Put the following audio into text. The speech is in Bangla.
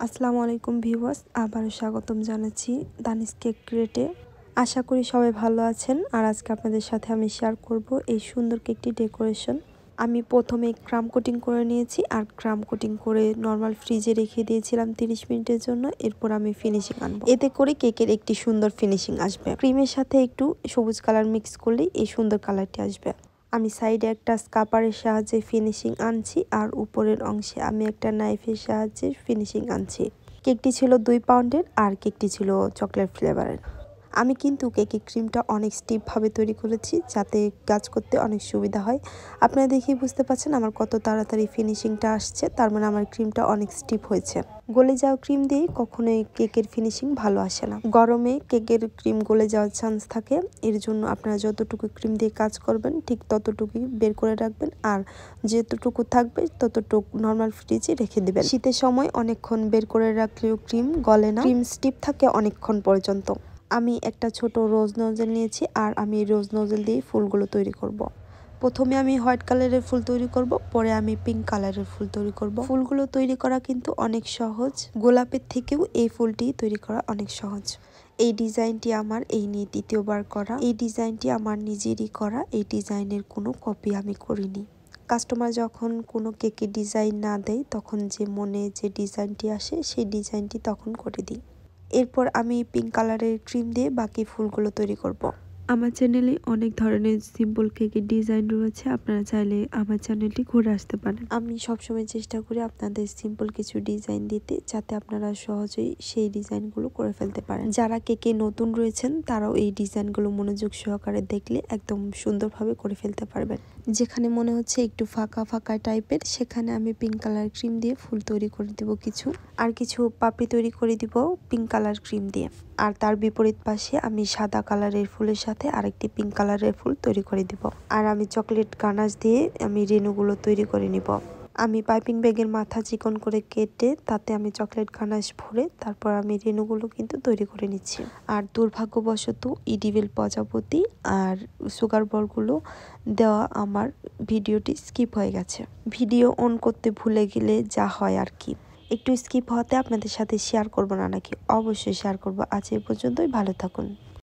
আসসালামু আলাইকুম ভিউয়ার্স, আবারও স্বাগতম জানাচ্ছি দানিশ কেক ক্রিয়েটে। আশা করি সবাই ভালো আছেন। আর আজকে আপনাদের সাথে আমি শেয়ার করব এই সুন্দর কেকটি ডেকোরেশন। আমি প্রথমে ক্রাম কোটিং করে নিয়েছি, আর ক্রাম কোটিং করে নর্মাল ফ্রিজে রেখে দিয়েছিলাম 30 মিনিটের জন্য। এরপর আমি ফিনিশিং আনবো, এতে করে কেকের একটি সুন্দর ফিনিশিং আসবে। ক্রিমের সাথে একটু সবুজ কালার মিক্স করলেই এই সুন্দর কালারটি আসবে। আমি সাইডে একটা স্কাপারের সাহায্যে ফিনিশিং আনছি, আর উপরের অংশে আমি একটা নাইফের সাহায্যে ফিনিশিং আনছি। কেকটি ছিল 2 পাউন্ডের, আর কেকটি ছিল চকলেট ফ্লেভারের। আমি কিন্তু কেকের ক্রিমটা অনেক স্টিফভাবে তৈরি করেছি, যাতে কাজ করতে অনেক সুবিধা হয়। আপনারা দেখেই বুঝতে পারছেন আমার কত তাড়াতাড়ি ফিনিশিংটা আসছে, তার মানে আমার ক্রিমটা অনেক স্টিফ হয়েছে। গলে যাওয়া ক্রিম দিয়ে কখনোই কেকের ফিনিশিং ভালো আসে না। গরমে কেকের ক্রিম গলে যাওয়ার চান্স থাকে, এর জন্য আপনারা যতটুকু ক্রিম দিয়ে কাজ করবেন ঠিক ততটুকুই বের করে রাখবেন, আর যতটুকু থাকবে ততটুকু নর্মাল ফ্রিজে রেখে দেবেন। শীতের সময় অনেকক্ষণ বের করে রাখলেও ক্রিম গলে না, ক্রিম স্টিফ থাকে অনেকক্ষণ পর্যন্ত। আমি একটা ছোট রোজ নজেল নিয়েছি, আর আমি রোজ নজেল দিয়ে ফুলগুলো তৈরি করব। প্রথমে আমি হোয়াইট কালারের ফুল তৈরি করব, পরে আমি পিঙ্ক কালারের ফুল তৈরি করব। ফুলগুলো তৈরি করা কিন্তু অনেক সহজ, গোলাপের থেকেও এই ফুলটি তৈরি করা অনেক সহজ। এই ডিজাইনটি আমার এই নিয়ে দ্বিতীয়বার করা। এই ডিজাইনটি আমার নিজেরই করা, এই ডিজাইনের কোনো কপি আমি করিনি। কাস্টমার যখন কোনো কেকের ডিজাইন না দেয়, তখন যে মনে যে ডিজাইনটি আসে সেই ডিজাইনটি তখন করে দিই। এরপর আমি পিঙ্ক কালারের ক্রিম দিয়ে বাকি ফুলগুলো তৈরি করব। আমার চ্যানেলে অনেক ধরনের সিম্পল কেকের ডিজাইন রয়েছে, আপনারা চাইলে আমার চ্যানেলটি ঘুরে আসতে পারেন। আমি সবসময় চেষ্টা করি আপনাদের সিম্পল কিছু ডিজাইন দিতে, যাতে আপনারা সহজেই সেই ডিজাইনগুলো করে ফেলতে পারেন। যারা কেকে নতুন রয়েছেন তারাও এই ডিজাইনগুলো মনোযোগ সহকারে দেখলে একদম সুন্দরভাবে করে ফেলতে পারবেন। যেখানে মনে হচ্ছে একটু ফাঁকা ফাঁকা টাইপের, সেখানে আমি পিঙ্ক কালার ক্রিম দিয়ে ফুল তৈরি করে দিব কিছু, আর কিছু পাপড়ি তৈরি করে দিব পিঙ্ক কালার ক্রিম দিয়ে। আর তার বিপরীত পাশে আমি সাদা কালারের ফুলের সাথে আরেকটি পিঙ্ক কালারের ফুল তৈরি করে দিব। আর আমি চকলেট গানাশ দিয়ে আমি রেণুগুলো তৈরি করে নিব। আমি পাইপিং ব্যাগের মাথা চিকন করে কেটে তাতে আমি চকলেট গানাশ ভরে তারপর আমি রেণুগুলো কিন্তু তৈরি করে নিচ্ছি। আর দুর্ভাগ্যবশত ইডিবেল প্রজাপতি আর সুগার বলগুলো দেওয়া আমার ভিডিওটি স্কিপ হয়ে গেছে। ভিডিও অন করতে ভুলে গেলে যা হয় আর কি, একটু স্কিপ হওয়াতে আপনাদের সাথে শেয়ার করব না নাকি? অবশ্যই শেয়ার করব। আজ এই পর্যন্তই, ভালো থাকুন।